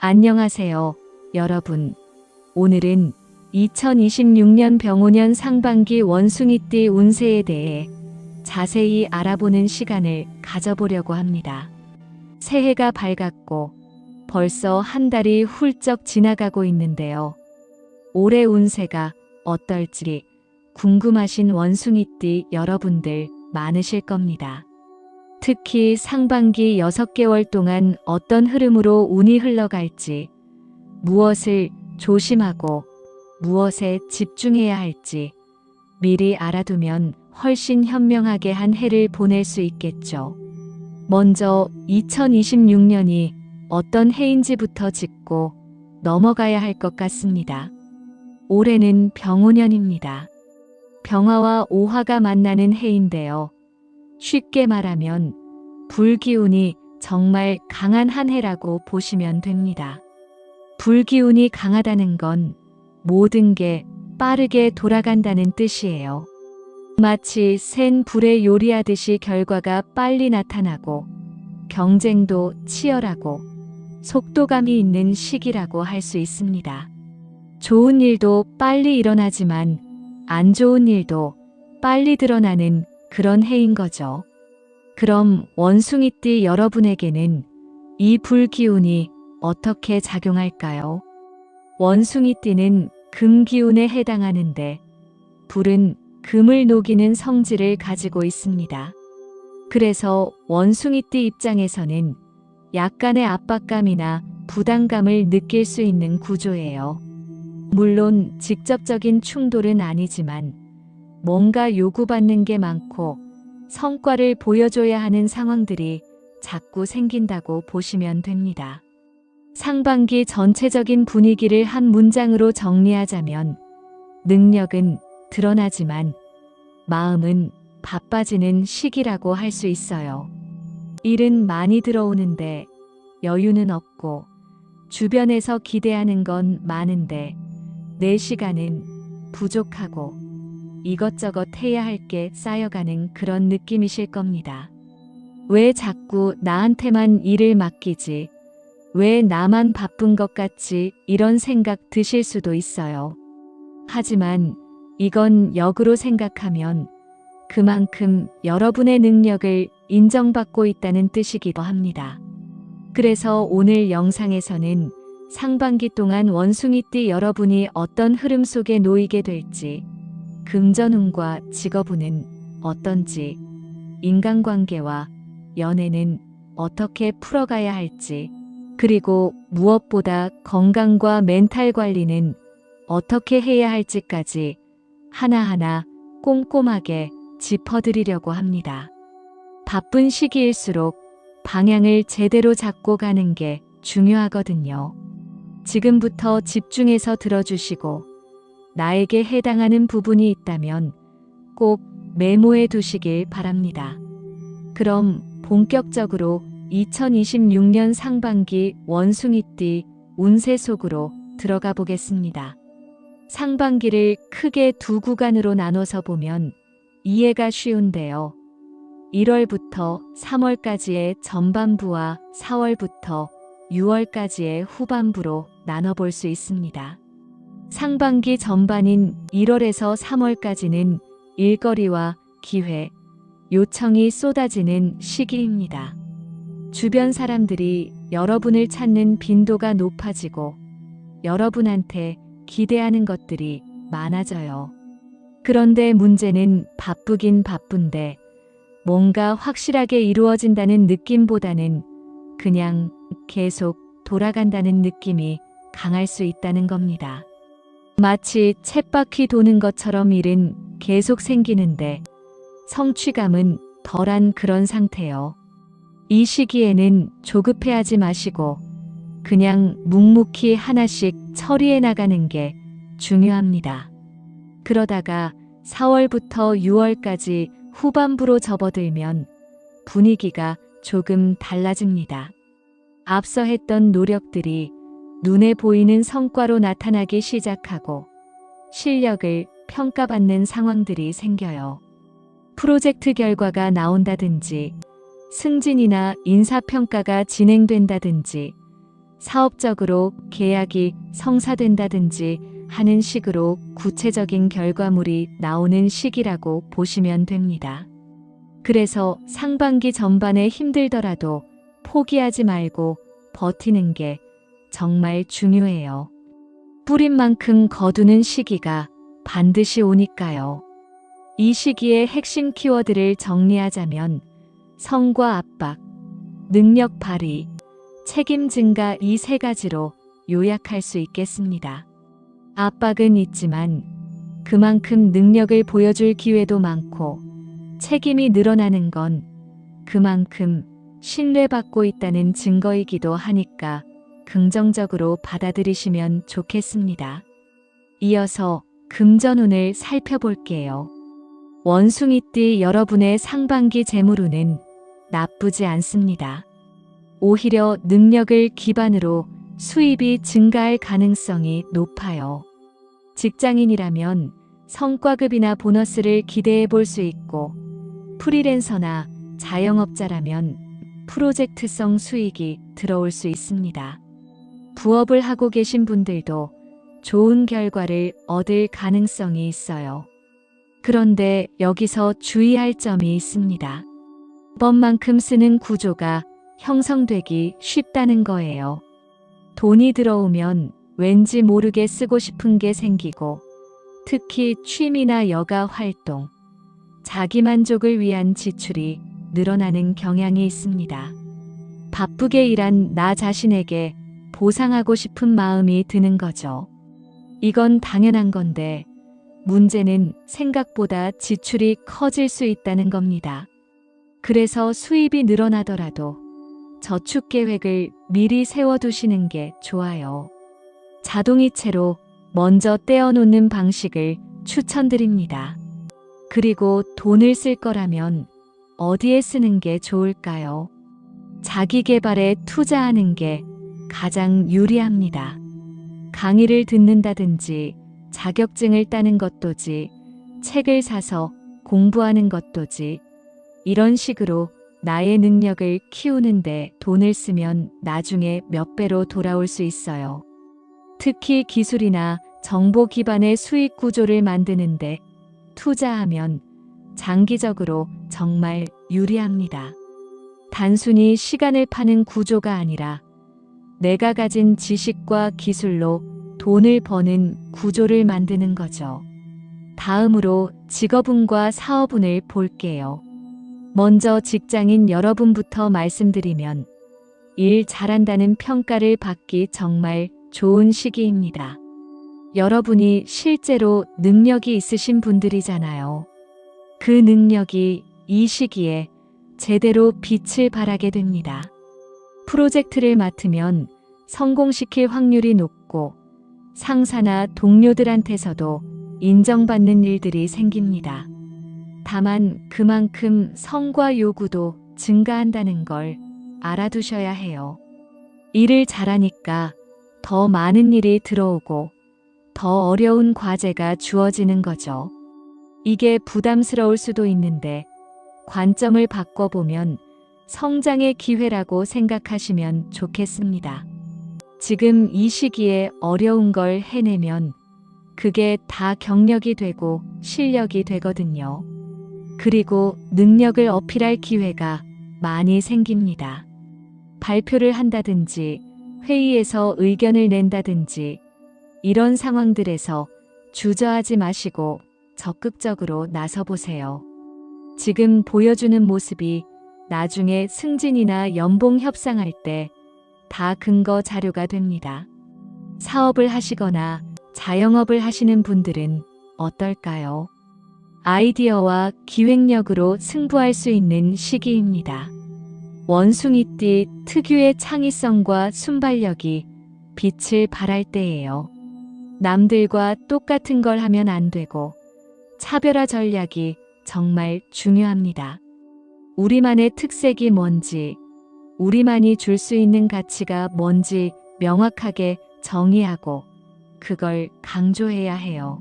안녕하세요, 여러분. 오늘은 2026년 병오년 상반기 원숭이띠 운세에 대해 자세히 알아보는 시간을 가져보려고 합니다. 새해가 밝았고 벌써 한 달이 훌쩍 지나가고 있는데요. 올해 운세가 어떨지 궁금하신 원숭이띠 여러분들 많으실 겁니다. 특히 상반기 6개월 동안 어떤 흐름으로 운이 흘러갈지, 무엇을 조심하고 무엇에 집중해야 할지 미리 알아두면 훨씬 현명하게 한 해를 보낼 수 있겠죠. 먼저 2026년이 어떤 해인지부터 짚고 넘어가야 할 것 같습니다. 올해는 병오년입니다. 병화와 오화가 만나는 해인데요. 쉽게 말하면 불기운이 정말 강한 한 해라고 보시면 됩니다. 불기운이 강하다는 건 모든 게 빠르게 돌아간다는 뜻이에요. 마치 센 불에 요리하듯이 결과가 빨리 나타나고 경쟁도 치열하고 속도감이 있는 시기라고 할 수 있습니다. 좋은 일도 빨리 일어나지만 안 좋은 일도 빨리 드러나는 그런 해인 거죠. 그럼 원숭이띠 여러분에게는 이 불기운이 어떻게 작용할까요? 원숭이띠는 금기운에 해당하는데 불은 금을 녹이는 성질을 가지고 있습니다. 그래서 원숭이띠 입장에서는 약간의 압박감이나 부담감을 느낄 수 있는 구조예요. 물론 직접적인 충돌은 아니지만 뭔가 요구받는 게 많고 성과를 보여줘야 하는 상황들이 자꾸 생긴다고 보시면 됩니다. 상반기 전체적인 분위기를 한 문장으로 정리하자면 능력은 드러나지만 마음은 바빠지는 시기라고 할 수 있어요. 일은 많이 들어오는데 여유는 없고 주변에서 기대하는 건 많은데 내 시간은 부족하고 이것저것 해야 할 게 쌓여가는 그런 느낌이실 겁니다. 왜 자꾸 나한테만 일을 맡기지? 왜 나만 바쁜 것 같지? 이런 생각 드실 수도 있어요. 하지만 이건 역으로 생각하면 그만큼 여러분의 능력을 인정받고 있다는 뜻이기도 합니다. 그래서 오늘 영상에서는 상반기 동안 원숭이띠 여러분이 어떤 흐름 속에 놓이게 될지, 금전운과 직업운은 어떤지, 인간관계와 연애는 어떻게 풀어가야 할지, 그리고 무엇보다 건강과 멘탈 관리는 어떻게 해야 할지까지 하나하나 꼼꼼하게 짚어드리려고 합니다. 바쁜 시기일수록 방향을 제대로 잡고 가는 게 중요하거든요. 지금부터 집중해서 들어주시고 나에게 해당하는 부분이 있다면 꼭 메모해 두시길 바랍니다. 그럼 본격적으로 2026년 상반기 원숭이띠 운세 속으로 들어가 보겠습니다. 상반기를 크게 두 구간으로 나눠서 보면 이해가 쉬운데요. 1월부터 3월까지의 전반부와 4월부터 6월까지의 후반부로 나눠볼 수 있습니다. 상반기 전반인 1월에서 3월까지는 일거리와 기회, 요청이 쏟아지는 시기입니다. 주변 사람들이 여러분을 찾는 빈도가 높아지고 여러분한테 기대하는 것들이 많아져요. 그런데 문제는 바쁘긴 바쁜데 뭔가 확실하게 이루어진다는 느낌보다는 그냥 계속 돌아간다는 느낌이 강할 수 있다는 겁니다. 마치 쳇바퀴 도는 것처럼 일은 계속 생기는데 성취감은 덜한 그런 상태요. 이 시기에는 조급해하지 마시고 그냥 묵묵히 하나씩 처리해 나가는 게 중요합니다. 그러다가 4월부터 6월까지 후반부로 접어들면 분위기가 조금 달라집니다. 앞서 했던 노력들이 눈에 보이는 성과로 나타나기 시작하고 실력을 평가받는 상황들이 생겨요. 프로젝트 결과가 나온다든지 승진이나 인사평가가 진행된다든지 사업적으로 계약이 성사된다든지 하는 식으로 구체적인 결과물이 나오는 시기라고 보시면 됩니다. 그래서 상반기 전반에 힘들더라도 포기하지 말고 버티는 게 정말 중요해요. 뿌린 만큼 거두는 시기가 반드시 오니까요. 이 시기의 핵심 키워드를 정리하자면 성과 압박, 능력 발휘, 책임 증가 이 세 가지로 요약할 수 있겠습니다. 압박은 있지만 그만큼 능력을 보여줄 기회도 많고 책임이 늘어나는 건 그만큼 신뢰받고 있다는 증거이기도 하니까 긍정적으로 받아들이시면 좋겠습니다. 이어서 금전운을 살펴볼게요. 원숭이띠 여러분의 상반기 재물운은 나쁘지 않습니다. 오히려 능력을 기반으로 수입이 증가할 가능성이 높아요. 직장인이라면 성과급이나 보너스를 기대해 볼 수 있고, 프리랜서나 자영업자라면 프로젝트성 수익이 들어올 수 있습니다. 부업을 하고 계신 분들도 좋은 결과를 얻을 가능성이 있어요. 그런데 여기서 주의할 점이 있습니다. 이번만큼 쓰는 구조가 형성되기 쉽다는 거예요. 돈이 들어오면 왠지 모르게 쓰고 싶은 게 생기고, 특히 취미나 여가 활동, 자기만족을 위한 지출이 늘어나는 경향이 있습니다. 바쁘게 일한 나 자신에게 보상하고 싶은 마음이 드는 거죠. 이건 당연한 건데, 문제는 생각보다 지출이 커질 수 있다는 겁니다. 그래서 수입이 늘어나더라도 저축 계획을 미리 세워두시는 게 좋아요. 자동이체로 먼저 떼어놓는 방식을 추천드립니다. 그리고 돈을 쓸 거라면 어디에 쓰는 게 좋을까요? 자기 개발에 투자하는 게 가장 유리합니다. 강의를 듣는다든지 자격증을 따는 것도지, 책을 사서 공부하는 것도지, 이런 식으로 나의 능력을 키우는데 돈을 쓰면 나중에 몇 배로 돌아올 수 있어요. 특히 기술이나 정보 기반의 수익 구조를 만드는데 투자하면 장기적으로 정말 유리합니다. 단순히 시간을 파는 구조가 아니라 내가 가진 지식과 기술로 돈을 버는 구조를 만드는 거죠. 다음으로 직업운과 사업운을 볼게요. 먼저 직장인 여러분부터 말씀드리면 일 잘한다는 평가를 받기 정말 좋은 시기입니다. 여러분이 실제로 능력이 있으신 분들이잖아요. 그 능력이 이 시기에 제대로 빛을 발하게 됩니다. 프로젝트를 맡으면 성공시킬 확률이 높고 상사나 동료들한테서도 인정받는 일들이 생깁니다. 다만 그만큼 성과 요구도 증가한다는 걸 알아두셔야 해요. 일을 잘하니까 더 많은 일이 들어오고 더 어려운 과제가 주어지는 거죠. 이게 부담스러울 수도 있는데 관점을 바꿔보면 성장의 기회라고 생각하시면 좋겠습니다. 지금 이 시기에 어려운 걸 해내면 그게 다 경력이 되고 실력이 되거든요. 그리고 능력을 어필할 기회가 많이 생깁니다. 발표를 한다든지 회의에서 의견을 낸다든지 이런 상황들에서 주저하지 마시고 적극적으로 나서보세요. 지금 보여주는 모습이 나중에 승진이나 연봉 협상할 때 다 근거 자료가 됩니다. 사업을 하시거나 자영업을 하시는 분들은 어떨까요? 아이디어와 기획력으로 승부할 수 있는 시기입니다. 원숭이띠 특유의 창의성과 순발력이 빛을 발할 때예요. 남들과 똑같은 걸 하면 안 되고 차별화 전략이 정말 중요합니다. 우리만의 특색이 뭔지, 우리만이 줄 수 있는 가치가 뭔지 명확하게 정의하고 그걸 강조해야 해요.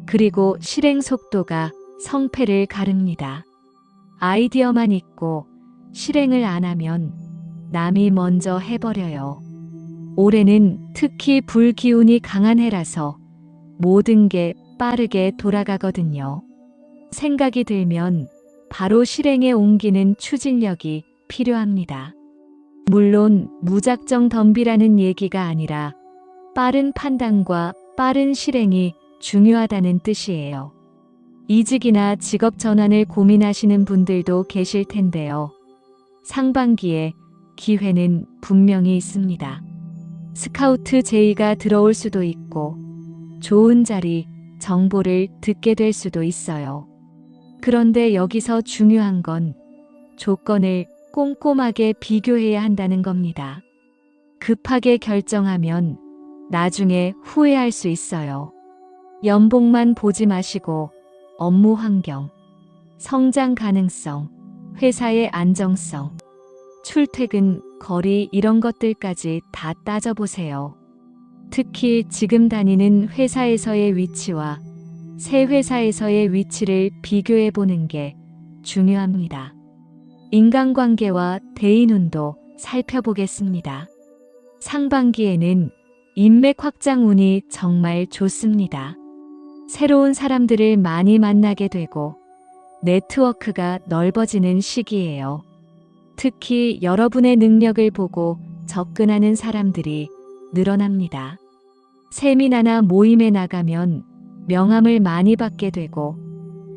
그리고 실행 속도가 성패를 가릅니다. 아이디어만 있고 실행을 안 하면 남이 먼저 해버려요. 올해는 특히 불기운이 강한 해라서 모든 게 빠르게 돌아가거든요. 생각이 들면 바로 실행에 옮기는 추진력이 필요합니다. 물론 무작정 덤비라는 얘기가 아니라 빠른 판단과 빠른 실행이 중요하다는 뜻이에요. 이직이나 직업 전환을 고민하시는 분들도 계실 텐데요. 상반기에 기회는 분명히 있습니다. 스카우트 제의가 들어올 수도 있고 좋은 자리, 정보를 듣게 될 수도 있어요. 그런데 여기서 중요한 건 조건을 꼼꼼하게 비교해야 한다는 겁니다. 급하게 결정하면 나중에 후회할 수 있어요. 연봉만 보지 마시고 업무 환경, 성장 가능성, 회사의 안정성, 출퇴근, 거리 이런 것들까지 다 따져보세요. 특히 지금 다니는 회사에서의 위치와 새 회사에서의 위치를 비교해 보는 게 중요합니다. 인간관계와 대인운도 살펴보겠습니다. 상반기에는 인맥 확장 운이 정말 좋습니다. 새로운 사람들을 많이 만나게 되고 네트워크가 넓어지는 시기예요. 특히 여러분의 능력을 보고 접근하는 사람들이 늘어납니다. 세미나나 모임에 나가면 명함을 많이 받게 되고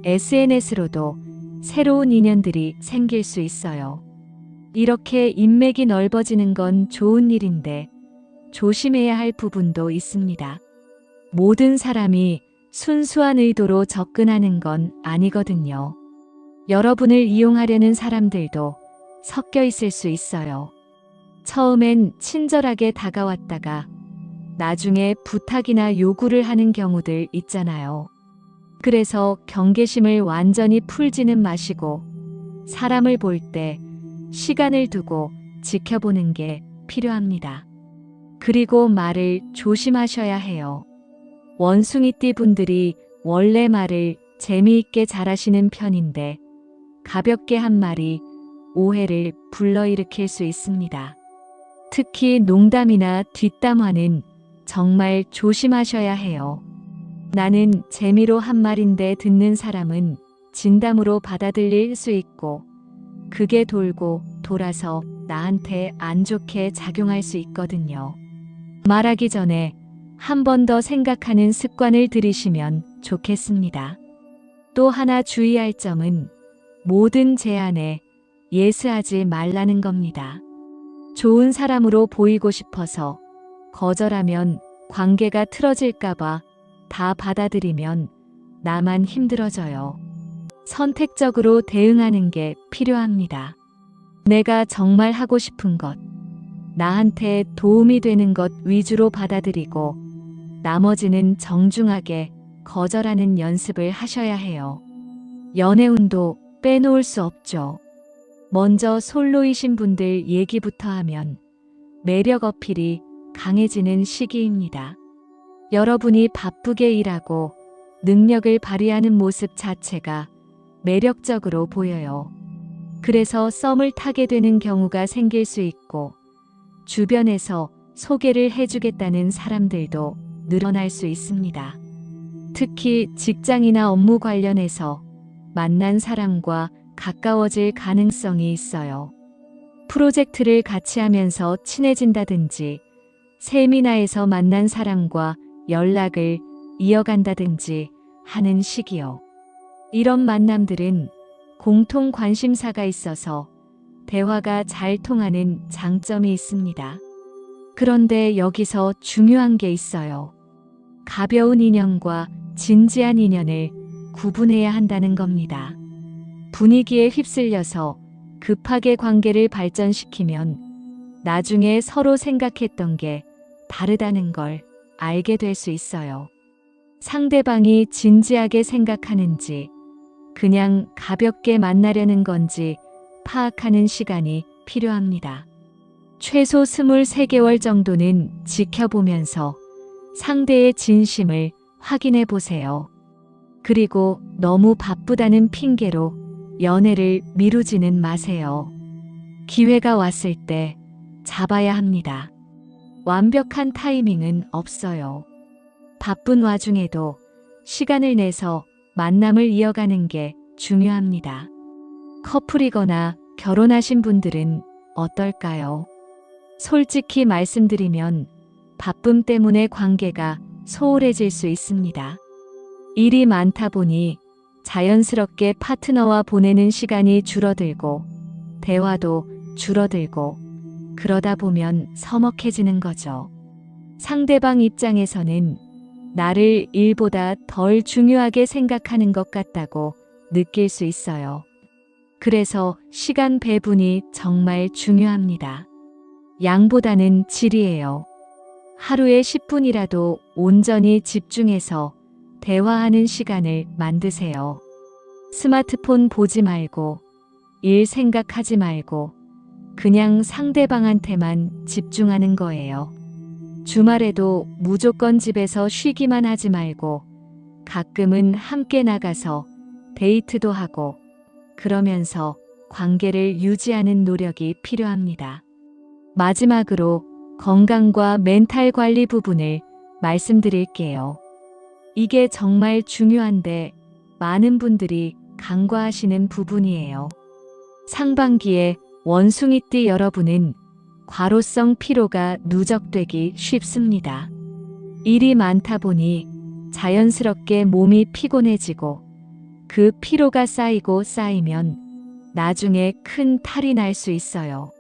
SNS로도 새로운 인연들이 생길 수 있어요. 이렇게 인맥이 넓어지는 건 좋은 일인데 조심해야 할 부분도 있습니다. 모든 사람이 순수한 의도로 접근하는 건 아니거든요. 여러분을 이용하려는 사람들도 섞여 있을 수 있어요. 처음엔 친절하게 다가왔다가 나중에 부탁이나 요구를 하는 경우들 있잖아요. 그래서 경계심을 완전히 풀지는 마시고 사람을 볼 때 시간을 두고 지켜보는 게 필요합니다. 그리고 말을 조심하셔야 해요. 원숭이띠 분들이 원래 말을 재미있게 잘하시는 편인데 가볍게 한 말이 오해를 불러일으킬 수 있습니다. 특히 농담이나 뒷담화는 정말 조심하셔야 해요. 나는 재미로 한 말인데 듣는 사람은 진담으로 받아들일 수 있고 그게 돌고 돌아서 나한테 안 좋게 작용할 수 있거든요. 말하기 전에 한 번 더 생각하는 습관을 들이시면 좋겠습니다. 또 하나 주의할 점은 모든 제안에 예스하지 말라는 겁니다. 좋은 사람으로 보이고 싶어서 거절하면 관계가 틀어질까봐 다 받아들이면 나만 힘들어져요. 선택적으로 대응하는 게 필요합니다. 내가 정말 하고 싶은 것, 나한테 도움이 되는 것 위주로 받아들이고 나머지는 정중하게 거절하는 연습을 하셔야 해요. 연애운도 빼놓을 수 없죠. 먼저 솔로이신 분들 얘기부터 하면 매력 어필이 강해지는 시기입니다. 여러분이 바쁘게 일하고 능력을 발휘하는 모습 자체가 매력적으로 보여요. 그래서 썸을 타게 되는 경우가 생길 수 있고 주변에서 소개를 해주겠다는 사람들도 늘어날 수 있습니다. 특히 직장이나 업무 관련해서 만난 사람과 가까워질 가능성이 있어요. 프로젝트를 같이 하면서 친해진다든지 세미나에서 만난 사람과 연락을 이어간다든지 하는 시기요. 이런 만남들은 공통 관심사가 있어서 대화가 잘 통하는 장점이 있습니다. 그런데 여기서 중요한 게 있어요. 가벼운 인연과 진지한 인연을 구분해야 한다는 겁니다. 분위기에 휩쓸려서 급하게 관계를 발전시키면 나중에 서로 생각했던 게 다르다는 걸 알게 될 수 있어요. 상대방이 진지하게 생각하는지 그냥 가볍게 만나려는 건지 파악하는 시간이 필요합니다. 최소 23개월 정도는 지켜보면서 상대의 진심을 확인해 보세요. 그리고 너무 바쁘다는 핑계로 연애를 미루지는 마세요. 기회가 왔을 때 잡아야 합니다. 완벽한 타이밍은 없어요. 바쁜 와중에도 시간을 내서 만남을 이어가는 게 중요합니다. 커플이거나 결혼하신 분들은 어떨까요? 솔직히 말씀드리면 바쁨 때문에 관계가 소홀해질 수 있습니다. 일이 많다 보니 자연스럽게 파트너와 보내는 시간이 줄어들고 대화도 줄어들고 그러다 보면 서먹해지는 거죠. 상대방 입장에서는 나를 일보다 덜 중요하게 생각하는 것 같다고 느낄 수 있어요. 그래서 시간 배분이 정말 중요합니다. 양보다는 질이에요. 하루에 10분이라도 온전히 집중해서 대화하는 시간을 만드세요. 스마트폰 보지 말고 일 생각하지 말고 그냥 상대방한테만 집중하는 거예요. 주말에도 무조건 집에서 쉬기만 하지 말고 가끔은 함께 나가서 데이트도 하고 그러면서 관계를 유지하는 노력이 필요합니다. 마지막으로 건강과 멘탈 관리 부분을 말씀드릴게요. 이게 정말 중요한데 많은 분들이 간과하시는 부분이에요. 상반기에 원숭이띠 여러분은 과로성 피로가 누적되기 쉽습니다. 일이 많다 보니 자연스럽게 몸이 피곤해지고 그 피로가 쌓이고 쌓이면 나중에 큰 탈이 날 수 있어요.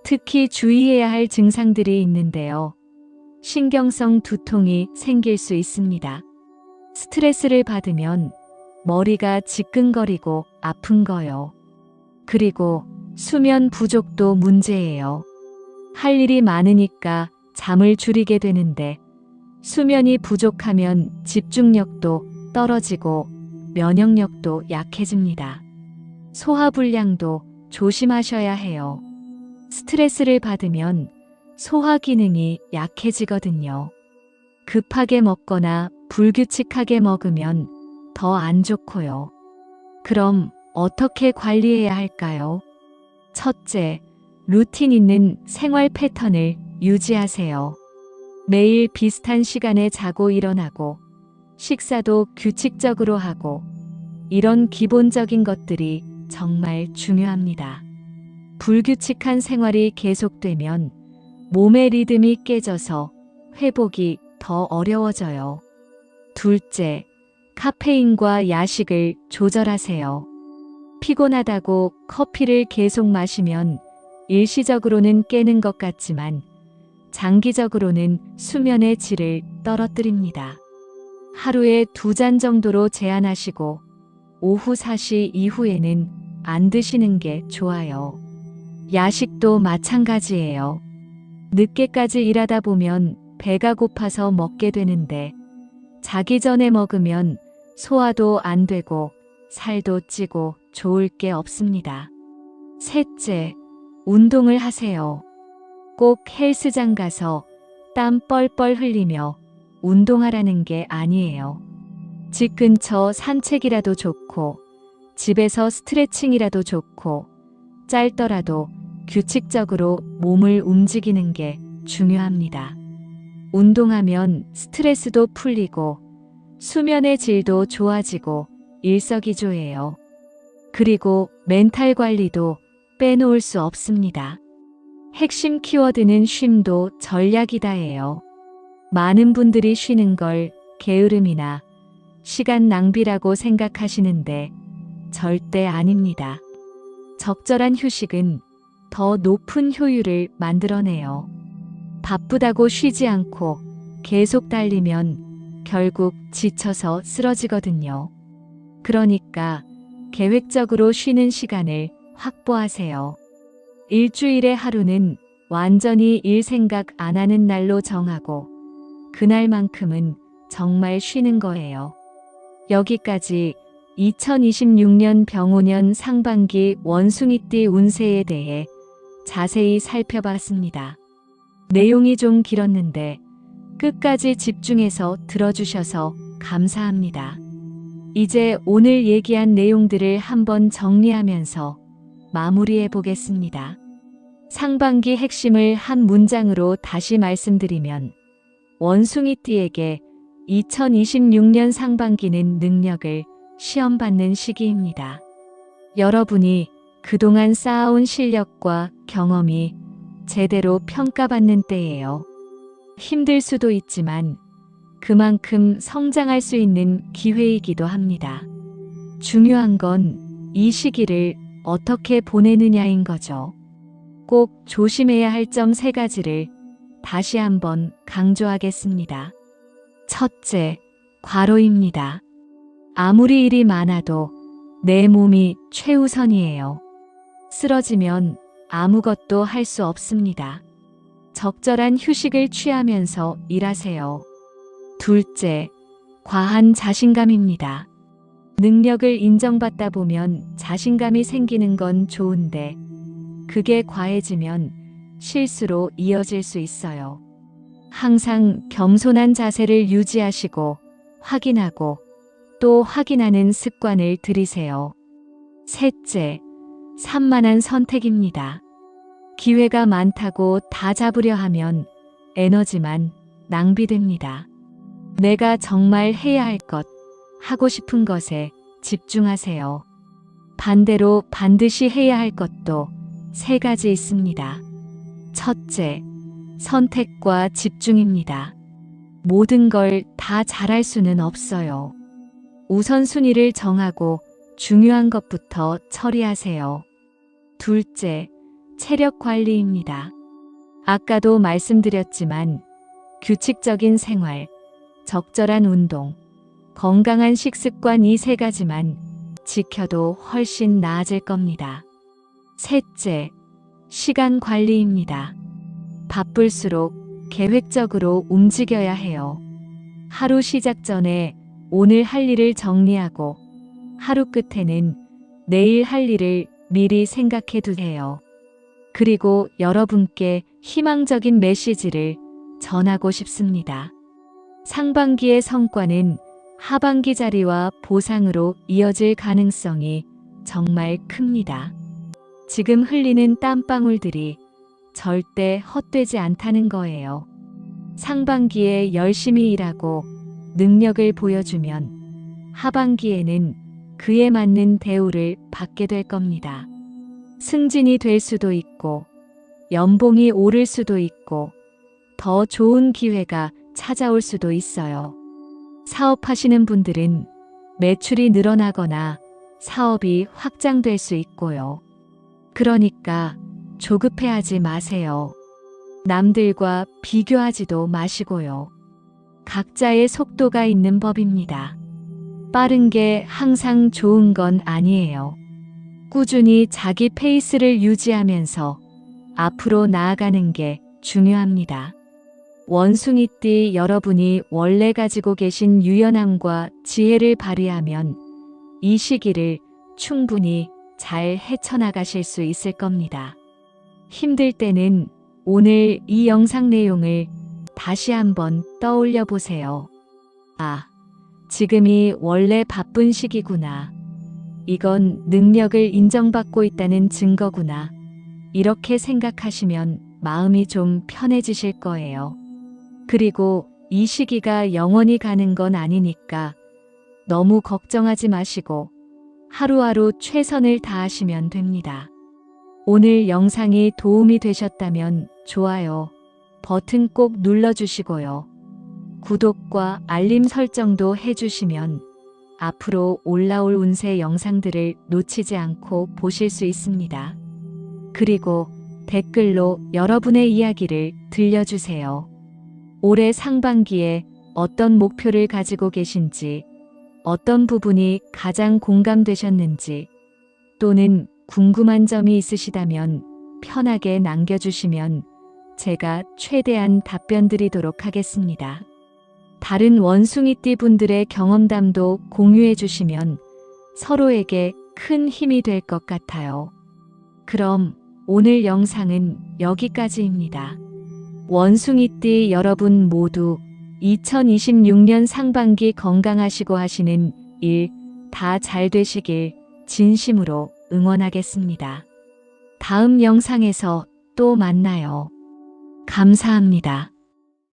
특히 주의해야 할 증상들이 있는데요. 신경성 두통이 생길 수 있습니다. 스트레스를 받으면 머리가 지끈거리고 아픈 거요. 그리고 수면 부족도 문제예요. 할 일이 많으니까 잠을 줄이게 되는데 수면이 부족하면 집중력도 떨어지고 면역력도 약해집니다. 소화불량도 조심하셔야 해요. 스트레스를 받으면 소화 기능이 약해지거든요. 급하게 먹거나 불규칙하게 먹으면 더 안 좋고요. 그럼 어떻게 관리해야 할까요? 첫째, 루틴 있는 생활 패턴을 유지하세요. 매일 비슷한 시간에 자고 일어나고 식사도 규칙적으로 하고 이런 기본적인 것들이 정말 중요합니다. 불규칙한 생활이 계속되면 몸의 리듬이 깨져서 회복이 더 어려워져요. 둘째, 카페인과 야식을 조절하세요. 피곤하다고 커피를 계속 마시면 일시적으로는 깨는 것 같지만 장기적으로는 수면의 질을 떨어뜨립니다. 하루에 2잔 정도로 제한하시고 오후 4시 이후에는 안 드시는 게 좋아요. 야식도 마찬가지예요. 늦게까지 일하다 보면 배가 고파서 먹게 되는데 자기 전에 먹으면 소화도 안 되고 살도 찌고 좋을 게 없습니다. 셋째, 운동을 하세요. 꼭 헬스장 가서 땀 뻘뻘 흘리며 운동하라는 게 아니에요. 집 근처 산책이라도 좋고 집에서 스트레칭이라도 좋고 짧더라도 규칙적으로 몸을 움직이는 게 중요합니다. 운동하면 스트레스도 풀리고 수면의 질도 좋아지고 일석이조예요. 그리고 멘탈 관리도 빼놓을 수 없습니다. 핵심 키워드는 쉼도 전략이다예요. 많은 분들이 쉬는 걸 게으름이나 시간 낭비라고 생각하시는데 절대 아닙니다. 적절한 휴식은 더 높은 효율을 만들어내요. 바쁘다고 쉬지 않고 계속 달리면 결국 지쳐서 쓰러지거든요. 그러니까 계획적으로 쉬는 시간을 확보하세요. 일주일의 하루는 완전히 일 생각 안 하는 날로 정하고 그날만큼은 정말 쉬는 거예요. 여기까지 2026년 병오년 상반기 원숭이띠 운세에 대해 자세히 살펴봤습니다. 내용이 좀 길었는데 끝까지 집중해서 들어주셔서 감사합니다. 이제 오늘 얘기한 내용들을 한번 정리하면서 마무리해 보겠습니다. 상반기 핵심을 한 문장으로 다시 말씀드리면 원숭이띠에게 2026년 상반기는 능력을 시험받는 시기입니다. 여러분이 그동안 쌓아온 실력과 경험이 제대로 평가받는 때예요. 힘들 수도 있지만 그만큼 성장할 수 있는 기회이기도 합니다. 중요한 건 이 시기를 어떻게 보내느냐인 거죠. 꼭 조심해야 할 점 3가지를 다시 한번 강조하겠습니다. 첫째, 과로입니다. 아무리 일이 많아도 내 몸이 최우선이에요. 쓰러지면 아무것도 할 수 없습니다. 적절한 휴식을 취하면서 일하세요. 둘째, 과한 자신감입니다. 능력을 인정받다 보면 자신감이 생기는 건 좋은데 그게 과해지면 실수로 이어질 수 있어요. 항상 겸손한 자세를 유지하시고 확인하고 또 확인하는 습관을 들이세요. 셋째, 산만한 선택입니다. 기회가 많다고 다 잡으려 하면 에너지만 낭비됩니다. 내가 정말 해야 할 것, 하고 싶은 것에 집중하세요. 반대로 반드시 해야 할 것도 3가지 있습니다. 첫째, 선택과 집중입니다. 모든 걸 다 잘할 수는 없어요. 우선순위를 정하고 중요한 것부터 처리하세요. 둘째, 체력 관리입니다. 아까도 말씀드렸지만 규칙적인 생활, 적절한 운동, 건강한 식습관 이 3가지만 지켜도 훨씬 나아질 겁니다. 셋째, 시간 관리입니다. 바쁠수록 계획적으로 움직여야 해요. 하루 시작 전에 오늘 할 일을 정리하고 하루 끝에는 내일 할 일을 미리 생각해 두세요. 그리고 여러분께 희망적인 메시지를 전하고 싶습니다. 상반기의 성과는 하반기 자리와 보상으로 이어질 가능성이 정말 큽니다. 지금 흘리는 땀방울들이 절대 헛되지 않다는 거예요. 상반기에 열심히 일하고 능력을 보여주면 하반기에는 그에 맞는 대우를 받게 될 겁니다. 승진이 될 수도 있고 연봉이 오를 수도 있고 더 좋은 기회가 찾아올 수도 있어요. 사업하시는 분들은 매출이 늘어나거나 사업이 확장될 수 있고요. 그러니까 조급해하지 마세요. 남들과 비교하지도 마시고요. 각자의 속도가 있는 법입니다. 빠른 게 항상 좋은 건 아니에요. 꾸준히 자기 페이스를 유지하면서 앞으로 나아가는 게 중요합니다. 원숭이띠 여러분이 원래 가지고 계신 유연함과 지혜를 발휘하면 이 시기를 충분히 잘 헤쳐나가실 수 있을 겁니다. 힘들 때는 오늘 이 영상 내용을 다시 한번 떠올려 보세요. 아, 지금이 원래 바쁜 시기구나. 이건 능력을 인정받고 있다는 증거구나. 이렇게 생각하시면 마음이 좀 편해지실 거예요. 그리고 이 시기가 영원히 가는 건 아니니까 너무 걱정하지 마시고 하루하루 최선을 다하시면 됩니다. 오늘 영상이 도움이 되셨다면 좋아요 버튼 꼭 눌러주시고요. 구독과 알림 설정도 해주시면 앞으로 올라올 운세 영상들을 놓치지 않고 보실 수 있습니다. 그리고 댓글로 여러분의 이야기를 들려주세요. 올해 상반기에 어떤 목표를 가지고 계신지, 어떤 부분이 가장 공감되셨는지, 또는 궁금한 점이 있으시다면 편하게 남겨주시면 제가 최대한 답변 드리도록 하겠습니다. 다른 원숭이띠 분들의 경험담도 공유해 주시면 서로에게 큰 힘이 될 것 같아요. 그럼 오늘 영상은 여기까지입니다. 원숭이띠 여러분 모두 2026년 상반기 건강하시고 하시는 일 다 잘 되시길 진심으로 응원하겠습니다. 다음 영상에서 또 만나요. 감사합니다.